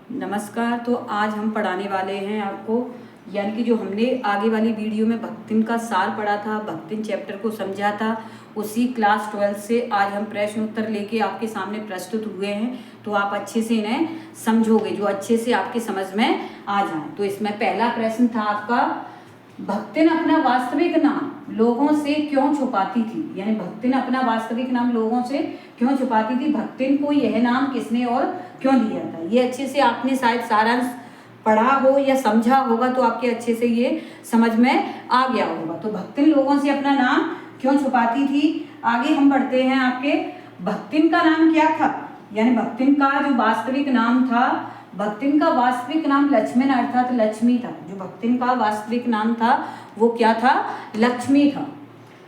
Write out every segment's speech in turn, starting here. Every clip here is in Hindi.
नमस्कार। तो आज हम पढ़ाने वाले हैं आपको, यानी कि जो हमने आगे वाली वीडियो में भक्तिन का सार पढ़ा था, भक्तिन चैप्टर को समझा था, उसी क्लास 12 से आज हम प्रश्न उत्तर लेके आपके सामने प्रस्तुत हुए हैं। तो आप अच्छे से इन्हें समझोगे, जो अच्छे से आपके समझ में आ जाए। तो इसमें पहला प्रश्न था आपका, भक्तिन अपना वास्तविक नाम लोगों से क्यों छुपाती थी। यानी भक्तिन अपना वास्तविक नाम लोगों से क्यों छुपाती थी, भक्तिन को यह नाम किसने और क्यों दिया था। ये अच्छे से आपने शायद सारांश पढ़ा हो या समझा होगा, तो आपके अच्छे से ये समझ में आ गया होगा। तो भक्तिन लोगों से अपना नाम क्यों छुपाती थी। आगे हम बढ़ते हैं। आपके भक्तिन का नाम क्या था, यानी भक्तिन का जो वास्तविक नाम था, भक्तिन का वास्तविक नाम लक्ष्मण अर्थात लक्ष्मी था। जो भक्तिन का वास्तविक नाम था वो क्या था, लक्ष्मी था।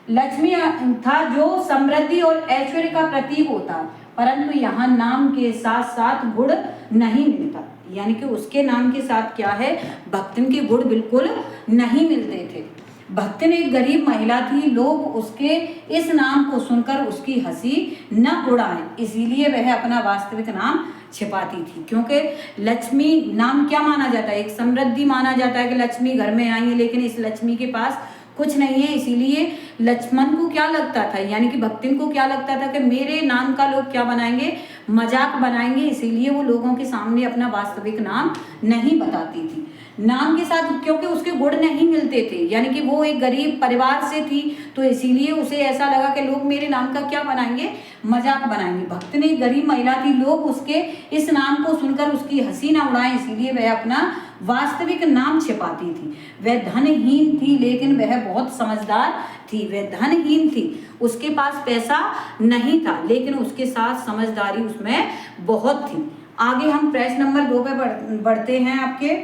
लक्ष्मी था जो समृद्धि और ऐश्वर्य का प्रतीक होता, परंतु यहाँ नाम के साथ साथ गुण नहीं मिलता। यानी कि उसके नाम के साथ क्या है, भक्तिन के गुण बिल्कुल नहीं मिलते थे। भक्तिन एक गरीब महिला थी, लोग उसके इस नाम को सुनकर उसकी हंसी न उड़ाएं, इसीलिए वह अपना वास्तविक नाम छिपाती थी। क्योंकि लक्ष्मी नाम क्या माना जाता है, एक समृद्धि माना जाता है कि लक्ष्मी घर में आई है, लेकिन इस लक्ष्मी के पास कुछ नहीं है। इसीलिए लक्ष्मण को क्या लगता था, यानी कि भक्तिन को क्या लगता था कि मेरे नाम का लोग क्या बनाएंगे, मजाक बनाएंगे, इसीलिए वो लोगों के सामने अपना वास्तविक नाम नहीं बताती थी। नाम के साथ क्योंकि उसके गुण नहीं मिलते थे, यानी कि वो एक गरीब परिवार से थी, तो इसीलिए उसे ऐसा लगा कि लोग मेरे नाम का क्या बनाएंगे, मजाक बनाएंगे। भक्तिन एक गरीब महिला थी, लोग उसके इस नाम को सुनकर उसकी हंसी ना उड़ाएं, इसीलिए वह अपना वास्तविक नाम छिपाती थी। वह धनहीन थी, लेकिन वह बहुत समझदार थी। वह धनहीन थी, उसके पास पैसा नहीं था, लेकिन उसके साथ समझदारी उसमें बहुत थी। आगे हम प्रश्न नंबर 2 पे बढ़ते हैं। आपके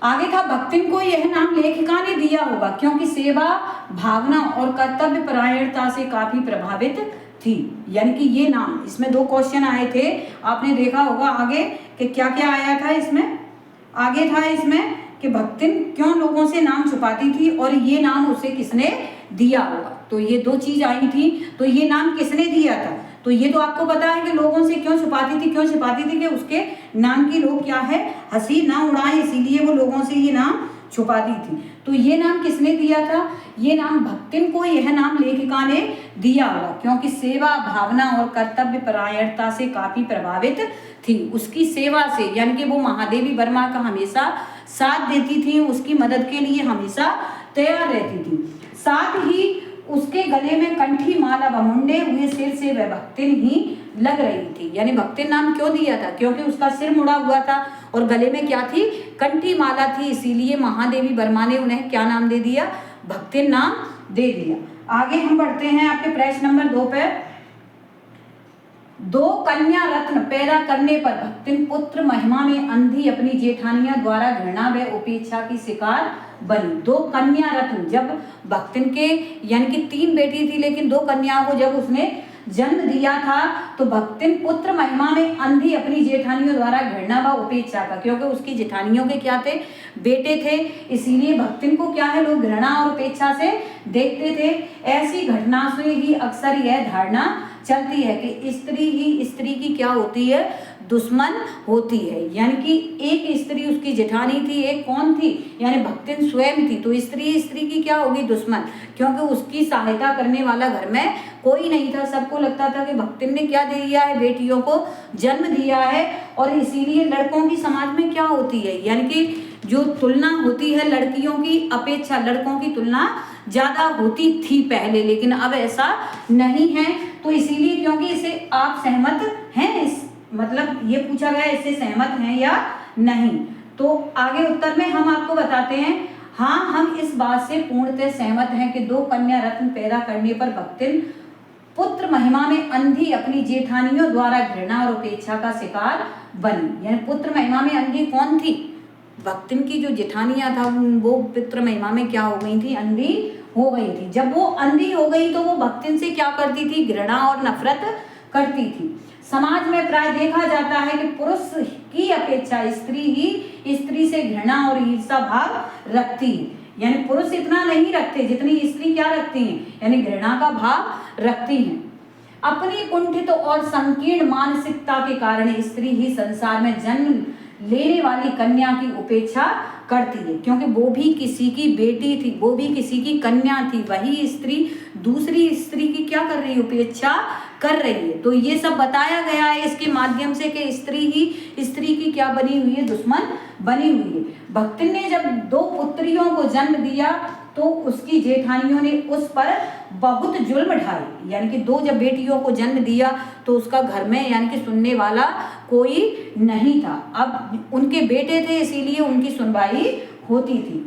आगे था, भक्तिन को यह नाम लेखिका ने दिया होगा क्योंकि सेवा भावना और कर्तव्य परायणता से काफी प्रभावित थी। यानी कि ये नाम, इसमें 2 क्वेश्चन आए थे, आपने देखा होगा आगे कि क्या क्या आया था। इसमें आगे था इसमें कि भक्तिन क्यों लोगों से नाम छुपाती थी और ये नाम उसे किसने दिया होगा। तो ये 2 चीज आई थी। तो ये नाम किसने दिया था, तो ये तो आपको पता है कि लोगों से क्यों छुपाती थी। क्यों छुपाती थी कि उसके नाम की लोग क्या है, हंसी ना उड़ाएं, इसीलिए वो लोगों से ये नाम छुपाती थी। तो ये नाम किसने दिया था, ये नाम भक्तिन को यह नाम लेखिका ने दिया होगा क्योंकि सेवा भावना और कर्तव्य परायणता से काफी प्रभावित थी। उसकी सेवा से, यानी कि वो महादेवी वर्मा का हमेशा साथ देती थी, उसकी मदद के लिए हमेशा तैयार रहती थी। साथ ही उसके गले में कंठी माला व मुंडे हुए सिर से वह भक्तिन ही लग रही थी। यानी भक्तिन नाम क्यों दिया था, क्योंकि उसका सिर मुड़ा हुआ था और गले में क्या थी, कंठी माला थी, इसीलिए महादेवी वर्मा ने उन्हें क्या नाम दे दिया, भक्तिन नाम दे दिया। आगे हम बढ़ते हैं आपके प्रश्न नंबर 2 पे। 2 कन्या रत्न पैदा करने पर भक्तिन पुत्र महिमा में अंधी अपनी जेठानियां द्वारा घृणा व उपेक्षा की शिकार बनी। 2 कन्या रत्न, जब भक्तिन के यानी कि 3 बेटी थी, लेकिन 2 कन्याओं को जब उसने जन्म दिया था तो भक्तिन पुत्र महिमा में अंधी अपनी जेठानियों द्वारा घृणा व उपेक्षा का, क्योंकि उसकी जेठानियों के क्या थे, बेटे थे, इसीलिए भक्तिन को क्या है, लोग घृणा और उपेक्षा से देखते थे। ऐसी घटना से ही अक्सर यह धारणा चलती है कि स्त्री ही स्त्री की क्या होती है, दुश्मन होती है। यानी कि एक स्त्री उसकी जेठानी थी, एक कौन थी, यानी भक्तिन स्वयं थी। तो स्त्री स्त्री की क्या होगी, दुश्मन, क्योंकि उसकी सहायता करने वाला घर में कोई नहीं था। सबको लगता था कि भक्तिन ने क्या दे दिया है, बेटियों को जन्म दिया है, और इसीलिए लड़कों की समाज में क्या होती है, यानी कि जो तुलना होती है लड़कियों की अपेक्षा लड़कों की तुलना ज्यादा होती थी पहले, लेकिन अब ऐसा नहीं है। तो इसीलिए, क्योंकि इसे आप सहमत हैं, इस मतलब ये पूछा गया इससे सहमत हैं या नहीं। तो आगे उत्तर में हम आपको बताते हैं, हाँ हम इस बात से पूर्णतः सहमत हैं कि 2 कन्या रत्न पैदा करने पर भक्तिन पुत्र महिमा में अंधी अपनी जेठानियों द्वारा घृणा और उपेक्षा का शिकार बनी। यानी पुत्र महिमा में अंधी कौन थी, भक्तिन की जो जेठानियां था वो पुत्र महिमा में क्या हो गई थी, अंधी हो गई थी। जब वो अंधी हो गई तो वो भक्तिन से क्या करती थी, घृणा और नफरत करती थी। समाज में प्राय देखा जाता है कि पुरुष की अपेक्षा स्त्री ही स्त्री से घृणा और ईर्षा भाव रखती है। यानी पुरुष इतना नहीं रखते जितनी स्त्री क्या रखती हैं, यानी घृणा का भाव रखती हैं। अपनी कुंठित और संकीर्ण मानसिकता के कारण स्त्री ही संसार में जन्म लेने वाली कन्या की उपेक्षा करती है, क्योंकि वो भी किसी की बेटी थी, वो भी किसी की कन्या थी। वही स्त्री दूसरी स्त्री की क्या कर रही है, उपेक्षा कर रही है। तो ये सब बताया गया है इसके माध्यम से कि स्त्री ही स्त्री की क्या बनी हुई है, दुश्मन बनी हुई है। भक्तिन ने जब 2 पुत्रियों को जन्म दिया तो उसकी जेठानियों ने उस पर बहुत जुल्म ढाए, यानी कि 2 जब बेटियों को जन्म दिया तो उसका घर में यानी कि सुनने वाला कोई नहीं था। अब उनके बेटे थे इसीलिए उनकी सुनवाई होती थी।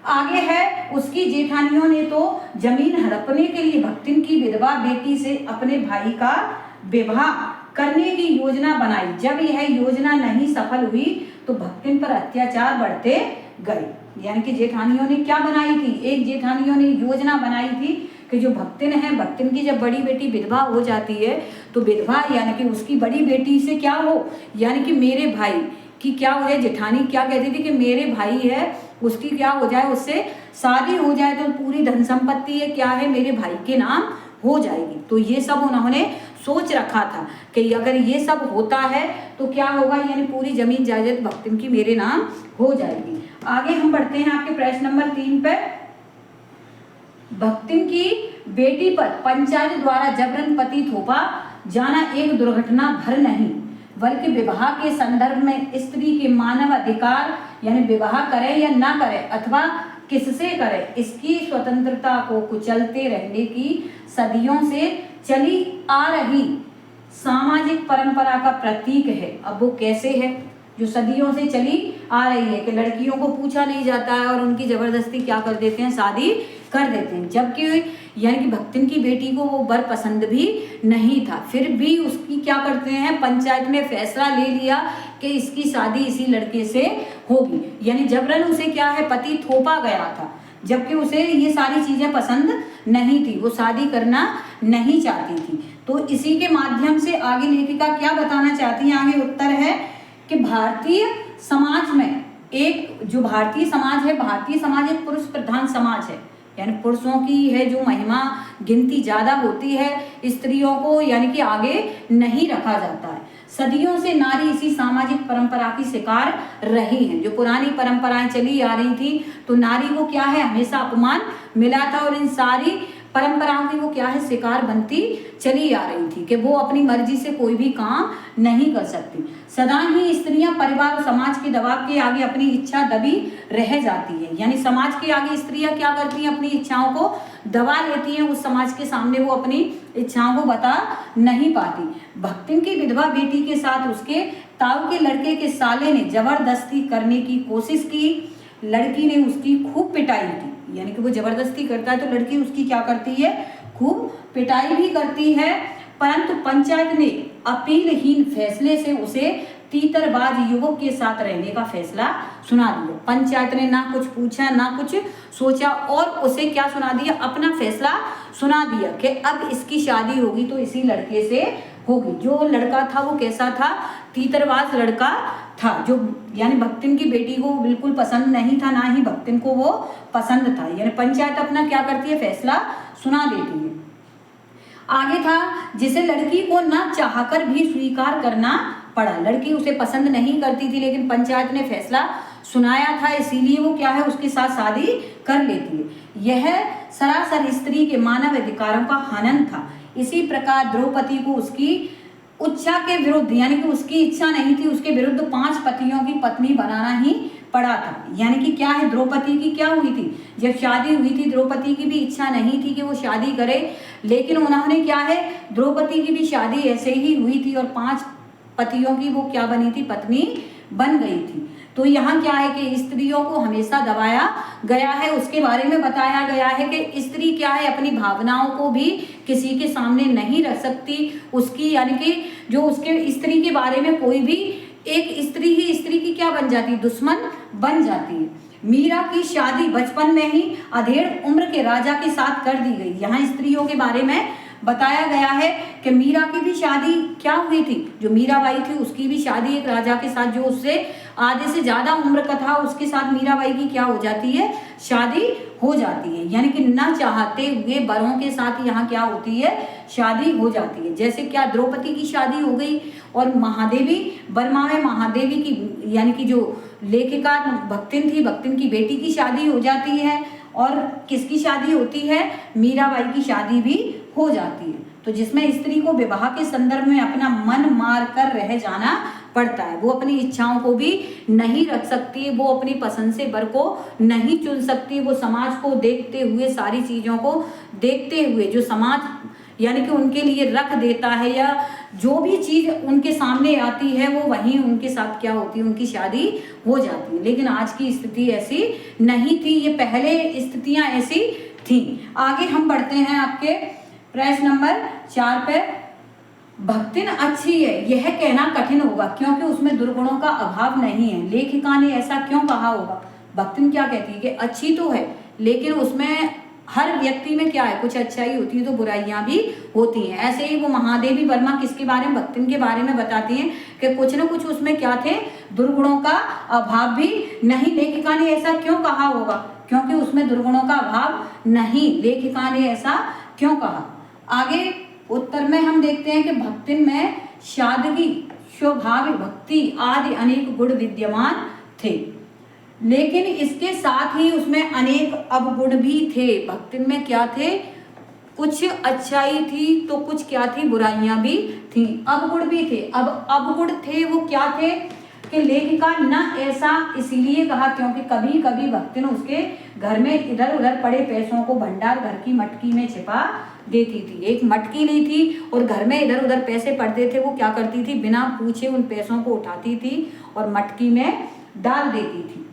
आगे है, उसकी जेठानियों ने तो जमीन हड़पने के लिए भक्तिन की विधवा बेटी से अपने भाई का विवाह करने की योजना बनाई। जब यह योजना नहीं सफल हुई तो भक्तिन पर अत्याचार बढ़ते गए। यानी कि जेठानियों ने क्या बनाई थी, एक जेठानियों ने योजना बनाई थी कि जो भक्तिन है, भक्तिन की जब बड़ी बेटी विधवा हो जाती है तो विधवा यानी कि उसकी बड़ी बेटी से क्या हो, यानी कि मेरे भाई की क्या हो जाए। जेठानी क्या कहती थी कि मेरे भाई है उसकी क्या हो जाए, उससे शादी हो जाए तो पूरी धन संपत्ति है क्या है मेरे भाई के नाम हो जाएगी। तो ये सब उन्होंने सोच रखा था कि अगर ये सब होता है तो क्या होगा, यानी पूरी जमीन जायदाद भक्तिन की मेरे नाम हो जाएगी। आगे हम बढ़ते हैं आपके प्रश्न नंबर 3 पे। भक्तिन की बेटी पर पंचायत द्वारा जबरन पति थोपा जाना एक दुर्घटना भर नहीं, बल्कि विवाह के संदर्भ में स्त्री के मानव अधिकार, यानी विवाह करे या ना करे अथवा किससे करे, इसकी स्वतंत्रता को कुचलते रहने की सदियों से चली आ रही सामाजिक परंपरा का प्रतीक है। अब वो कैसे है, जो सदियों से चली आ रही है कि लड़कियों को पूछा नहीं जाता है और उनकी जबरदस्ती क्या कर देते हैं, शादी कर देते हैं। जबकि यानी कि भक्तिन की बेटी को वो वर पसंद भी नहीं था, फिर भी उसकी क्या करते हैं, पंचायत ने फैसला ले लिया कि इसकी शादी इसी लड़के से होगी। यानी जबरन उसे क्या है, पति थोपा गया था, जबकि उसे ये सारी चीजें पसंद नहीं थी, वो शादी करना नहीं चाहती थी। तो इसी के माध्यम से आगे लेखिका क्या बताना चाहती है, आगे उत्तर है कि भारतीय समाज में जो भारतीय समाज है, भारतीय समाज एक पुरुष प्रधान समाज है, यानी पुरुषों की है जो महिमा गिनती ज्यादा होती है, स्त्रियों को यानी कि आगे नहीं रखा जाता है। सदियों से नारी इसी सामाजिक परंपरा की शिकार रही है। जो पुरानी परंपराएं चली आ रही थी तो नारी को क्या है, हमेशा अपमान मिला था और इन सारी परंपराओं की वो क्या है, शिकार बनती चली आ रही थी कि वो अपनी मर्जी से कोई भी काम नहीं कर सकती। सदा ही स्त्रियां परिवार और समाज के दबाव के आगे अपनी इच्छा दबी रह जाती है, यानी समाज के आगे स्त्रियां क्या करती हैं, अपनी इच्छाओं को दबा लेती हैं, उस समाज के सामने वो अपनी इच्छाओं को बता नहीं पाती। भक्तिन की विधवा बेटी के साथ उसके ताऊ के लड़के के साले ने जबरदस्ती करने की कोशिश की, लड़की ने उसकी खूब पिटाई की, यानी कि वो जबरदस्ती करता है तो लड़की उसकी क्या करती है, खूब पिटाई भी करती है। परंतु पंचायत ने अपीलहीन फैसले से उसे तीतरबाज युवक के साथ रहने का फैसला सुना दिया। पंचायत ने ना कुछ पूछा ना कुछ सोचा और उसे क्या सुना दिया, अपना फैसला सुना दिया कि अब इसकी शादी होगी तो इसी लड़के से होगी। जो लड़का था वो कैसा था, तीतरबाज लड़का था, जो यानी भक्तिन की बेटी को बिल्कुल पसंद नहीं था, ना ही भक्तिन को वो पसंद था। यानी पंचायत अपना क्या करती है, फैसला सुना देती है। आगे था, जिसे लड़की को ना चाहकर भी स्वीकार करना पड़ा। लड़की उसे पसंद नहीं करती थी लेकिन पंचायत ने फैसला सुनाया था, इसीलिए वो क्या है, उसके साथ शादी कर लेती है। यह सरासर स्त्री के मानव अधिकारों का हनन था। इसी प्रकार द्रौपदी को उसकी इच्छा के विरुद्ध, यानी कि उसकी इच्छा नहीं थी, उसके विरुद्ध 5 पतियों की पत्नी बनाना ही पड़ा था। यानी कि क्या है, द्रौपदी की क्या हुई थी, जब शादी हुई थी द्रौपदी की भी इच्छा नहीं थी कि वो शादी करे, लेकिन उन्होंने क्या है, द्रौपदी की भी शादी ऐसे ही हुई थी और 5 पतियों की वो क्या बनी थी, पत्नी बन गई थी। तो यहाँ क्या है कि स्त्रियों को हमेशा दबाया गया है, उसके बारे में बताया गया है कि स्त्री क्या है, अपनी भावनाओं को भी किसी के सामने नहीं रख सकती। उसकी यानी कि जो उसके स्त्री के बारे में कोई भी एक स्त्री ही स्त्री की क्या बन जाती है, दुश्मन बन जाती है। मीरा की शादी बचपन में ही अधेड़ उम्र के राजा के साथ कर दी गई। यहाँ स्त्रियों के बारे में बताया गया है कि मीरा की भी शादी क्या हुई थी, जो मीराबाई थी उसकी भी शादी एक राजा के साथ जो उससे आधे से ज्यादा उम्र का था, उसके साथ मीराबाई की क्या हो जाती है, शादी हो जाती है, यानी कि न चाहते हुए वरों के साथ यहाँ क्या होती है, शादी हो जाती है। जैसे क्या द्रौपदी की शादी हो गई और महादेवी वर्मा में महादेवी की यानी कि जो लेखिका भक्तिन थी, भक्तिन की बेटी की शादी हो जाती है। और किसकी शादी होती है, मीराबाई की शादी भी हो जाती है। तो जिसमें स्त्री को विवाह के संदर्भ में अपना मन मार कर रह जाना पड़ता है, वो अपनी इच्छाओं को भी नहीं रख सकती, वो अपनी पसंद से वर को नहीं चुन सकती, वो समाज को देखते हुए, सारी चीजों को देखते हुए जो समाज यानी कि उनके लिए रख देता है या जो भी चीज उनके सामने आती है वो वहीं उनके साथ क्या होती है, उनकी शादी हो जाती है। लेकिन आज की स्थिति ऐसी नहीं थी, ये पहले स्थितियां ऐसी थी। आगे हम बढ़ते हैं आपके प्रश्न नंबर 4 पे। भक्तिन अच्छी है यह कहना कठिन होगा क्योंकि उसमें दुर्गुणों का अभाव नहीं है। लेखिका ने ऐसा क्यों कहा होगा? भक्तिन क्या कहती है कि अच्छी तो है लेकिन उसमें हर व्यक्ति में क्या है, कुछ अच्छाई होती है तो बुराइयां भी होती हैं। ऐसे ही वो महादेवी वर्मा किसके बारे में, भक्तिन के बारे में बताती हैं कि कुछ न कुछ उसमें क्या थे, दुर्गुणों का अभाव भी नहीं। लेखिका ने ऐसा क्यों कहा होगा? क्योंकि उसमें दुर्गुणों का अभाव नहीं, लेखिका ने ऐसा क्यों कहा? आगे उत्तर में हम देखते हैं कि भक्तिन में सादगी, स्वभाव, भक्ति आदि अनेक गुण विद्यमान थे, लेकिन इसके साथ ही उसमें अनेक अवगुण भी थे। भक्तिन में क्या थे, कुछ अच्छाई थी तो कुछ क्या थी, बुराइयां भी थी, अवगुण भी थे। अब अवगुण थे वो क्या थे कि लेखिका न ऐसा इसलिए कहा क्योंकि कभी कभी भक्तिन उसके घर में इधर उधर पड़े पैसों को भंडार घर की मटकी में छिपा देती थी। एक मटकी ली थी और घर में इधर उधर पैसे पड़ते थे, वो क्या करती थी, बिना पूछे उन पैसों को उठाती थी और मटकी में डाल देती थी।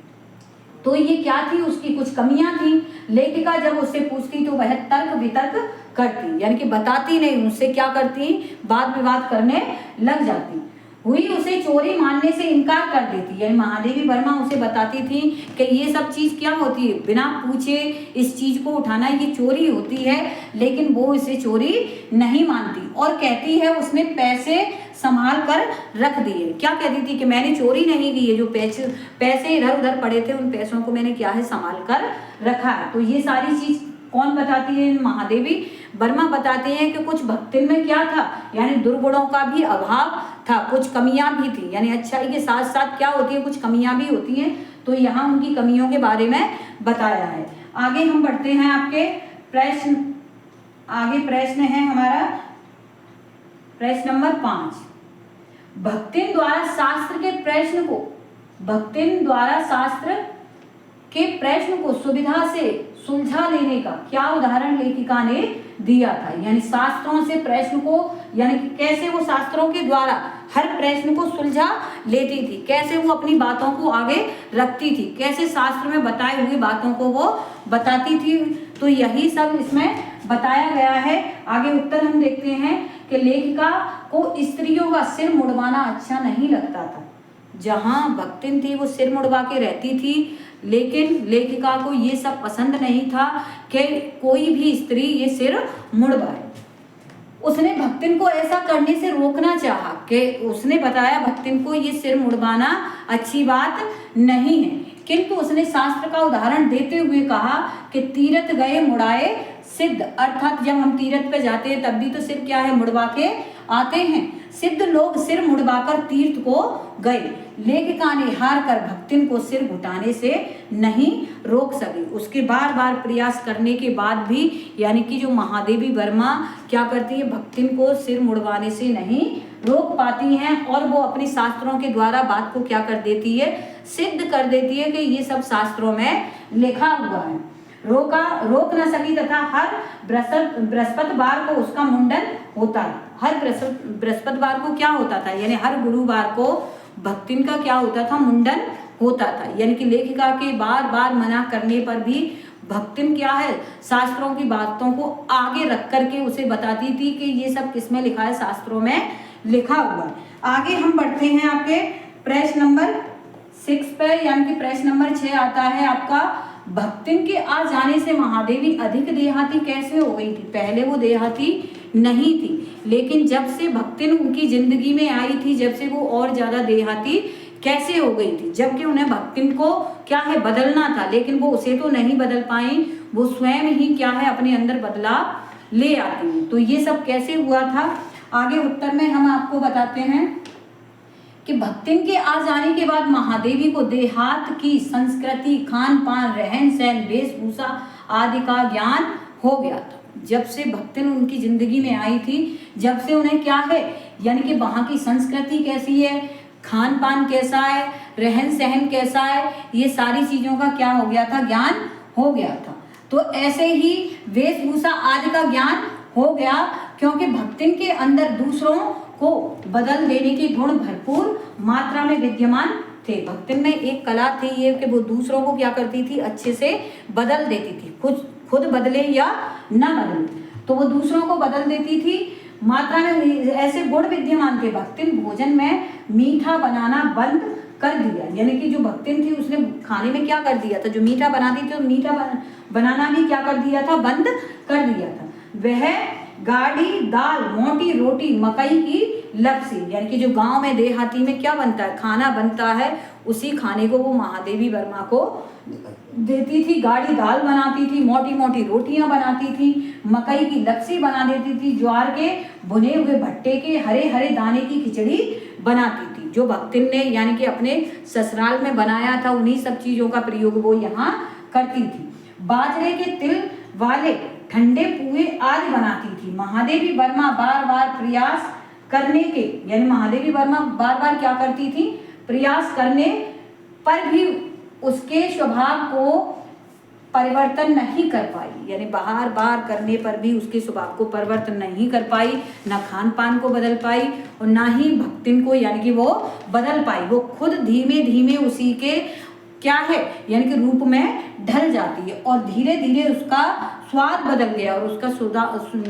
तो ये क्या थी, उसकी कुछ कमियां थी। लेखिका जब उससे पूछती तो वह तर्क वितर्क करती, यानी कि बताती नहीं, उससे क्या करती, वाद विवाद करने लग जाती। हुई उसे चोरी मानने से इनकार कर देती, यानी महादेवी वर्मा उसे बताती थी कि ये सब चीज क्या होती है, बिना पूछे इस चीज को उठाना ये चोरी होती है, लेकिन वो इसे चोरी नहीं मानती और कहती है उसने पैसे संभाल कर रख दिए। क्या कहती थी कि मैंने चोरी नहीं की है, जो पैसे इधर उधर पड़े थे उन पैसों को मैंने क्या है, संभाल कर रखा है। तो ये सारी चीज कौन बताती है, महादेवी वर्मा बताते हैं कि कुछ भक्तिन में क्या था, यानी दुर्गुणों का भी अभाव था, कुछ कमियां भी थी, यानी अच्छाई के साथ साथ क्या होती है, कुछ कमियां भी होती हैं। तो यहाँ उनकी कमियों के बारे में बताया है। आगे हम बढ़ते हैं आपके प्रश्न, आगे प्रश्न है हमारा प्रश्न नंबर 5। भक्तिन द्वारा शास्त्र के प्रश्न को, भक्तिन द्वारा शास्त्र के प्रश्न को सुविधा से सुलझा लेने का क्या उदाहरण लेखिका ने दिया था, यानी शास्त्रों से प्रश्न को, यानी कि कैसे वो शास्त्रों के द्वारा हर प्रश्न को सुलझा लेती थी, कैसे वो अपनी बातों को आगे रखती थी, कैसे शास्त्र में बताए हुए बातों को वो बताती थी। तो यही सब इसमें बताया गया है। आगे उत्तर हम देखते हैं कि लेखिका को स्त्रियों का सिर मुड़वाना अच्छा नहीं लगता था। जहां भक्तिन थी वो सिर मुड़वा के रहती थी, लेकिन लेखिका को ये सब पसंद नहीं था कि कोई भी स्त्री ये सिर मुड़वाए। उसने भक्तिन को ऐसा करने से रोकना चाहा कि उसने बताया भक्तिन को ये सिर मुड़वाना अच्छी बात नहीं है, किंतु उसने शास्त्र का उदाहरण देते हुए कहा कि तीर्थ गए मुड़ाए सिद्ध, अर्थात जब हम तीर्थ पे जाते हैं तब भी तो सिर क्या है, मुड़वा के आते हैं। सिद्ध लोग सिर मुड़वाकर तीर्थ को गए। लेखिका ने हार कर भक्तिन को सिर घुटाने से नहीं रोक सकी। उसके बार बार प्रयास करने के बाद भी, यानी कि जो महादेवी वर्मा क्या करती है, भक्तिन को सिर मुड़वाने से नहीं रोक पाती हैं और वो अपने शास्त्रों के द्वारा बात को क्या कर देती है, सिद्ध कर देती है कि ये सब शास्त्रों में लिखा हुआ है। रोक न सकी तथा हर बृहस्पतिवार को उसका मुंडन होता है। हर बृहस्पतिवार को क्या होता था, यानी हर गुरुवार को भक्तिन का क्या होता था, मुंडन होता था। यानी कि लेखिका के बार बार मना करने पर भी भक्तिन क्या है, शास्त्रों की बातों को आगे रख करके उसे बताती थी कि ये सब किसमें लिखा है, शास्त्रों में लिखा हुआ है। आगे हम बढ़ते हैं आपके प्रश्न नंबर 6 पे, यानी कि प्रश्न नंबर 6 आता है आपका, भक्तिन के आ जाने से महादेवी अधिक देहाती कैसे हो गई थी। पहले वो देहाती नहीं थी, लेकिन जब से भक्तिन उनकी जिंदगी में आई थी, जब से वो और ज्यादा देहाती कैसे हो गई थी, जबकि उन्हें भक्तिन को क्या है बदलना था, लेकिन वो उसे तो नहीं बदल पाई, वो स्वयं ही क्या है अपने अंदर बदलाव ले आती हैं। तो ये सब कैसे हुआ था, आगे उत्तर में हम आपको बताते हैं कि भक्तिन के आ जाने के बाद महादेवी को देहात की संस्कृति, खान पान, रहन सहन, वेशभूषा आदि का ज्ञान हो गया था। जब से भक्तिन उनकी जिंदगी में आई थी, जब से उन्हें क्या है यानी कि वहाँ की संस्कृति कैसी है, खान पान कैसा है, रहन सहन कैसा है, ये सारी चीजों का क्या हो गया था, ज्ञान हो गया था। तो ऐसे ही वेशभूषा आदि का ज्ञान हो गया, क्योंकि भक्तिन के अंदर दूसरों को बदल देने के गुण भरपूर मात्रा में विद्यमान थे। भक्तिन में एक कला थी ये कि वो दूसरों को क्या करती थी, अच्छे से बदल देती थी, खुद बदले या न बदले, तो वो दूसरों को बदल देती थी। मात्रा में ऐसे गुण विद्यमान थे। भक्तिन भोजन में मीठा बनाना बंद कर दिया, यानी कि जो भक्तिन थी उसने खाने में क्या कर दिया था, जो मीठा बनाती थी तो मीठा बनाना भी क्या कर दिया था, बंद कर दिया था। वह गाढ़ी दाल, मोटी रोटी, मकई की लपसी, यानी कि जो गांव में देहाती में क्या बनता है, खाना बनता है, उसी खाने को वो महादेवी वर्मा को देती थी। गाढ़ी दाल बनाती थी, मोटी मोटी रोटियां बनाती थी, मकई की लपसी बना देती थी, ज्वार के भुने हुए भट्टे के हरे हरे दाने की खिचड़ी बनाती थी। जो भक्तिन ने यानी कि अपने ससुराल में बनाया था, उन्हीं सब चीजों का प्रयोग वो यहाँ करती थी। बाजरे के तिल वाले ठंडे पुए आदि बनाती थी। महादेवी वर्मा बार बार प्रयास करने के, यानी महादेवी वर्मा बार बार क्या करती थी, प्रयास करने पर भी उसके स्वभाव को परिवर्तन नहीं कर पाई, यानी बार बार करने पर भी उसके स्वभाव को परिवर्तन नहीं कर पाई, ना खान पान को बदल पाई और ना ही भक्तिन को यानी कि वो बदल पाई। वो खुद धीमे धीमे उसी के क्या है यानी कि रूप में ढल जाती है और धीरे धीरे उसका स्वाद बदल गया और उसका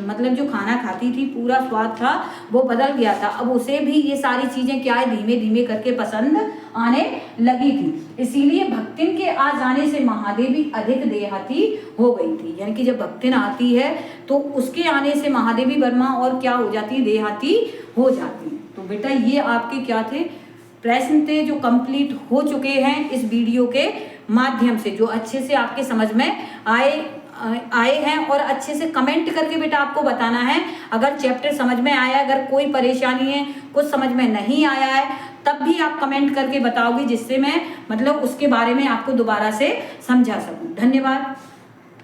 मतलब जो खाना खाती थी पूरा स्वाद था वो बदल गया था। अब उसे भी ये सारी चीजें क्या है धीमे धीमे करके पसंद आने लगी थी। इसीलिए भक्तिन के आ जाने से महादेवी अधिक देहाती हो गई थी, यानी कि जब भक्तिन आती है तो उसके आने से महादेवी वर्मा और क्या हो जाती है, देहाती हो जाती है। तो बेटा ये आपके क्या थे, प्रश्न थे जो कंप्लीट हो चुके हैं इस वीडियो के माध्यम से, जो अच्छे से आपके समझ में आए हैं। और अच्छे से कमेंट करके बेटा आपको बताना है अगर चैप्टर समझ में आया, अगर कोई परेशानी है, कुछ समझ में नहीं आया है, तब भी आप कमेंट करके बताओगे, जिससे मैं मतलब उसके बारे में आपको दोबारा से समझा सकूं। धन्यवाद।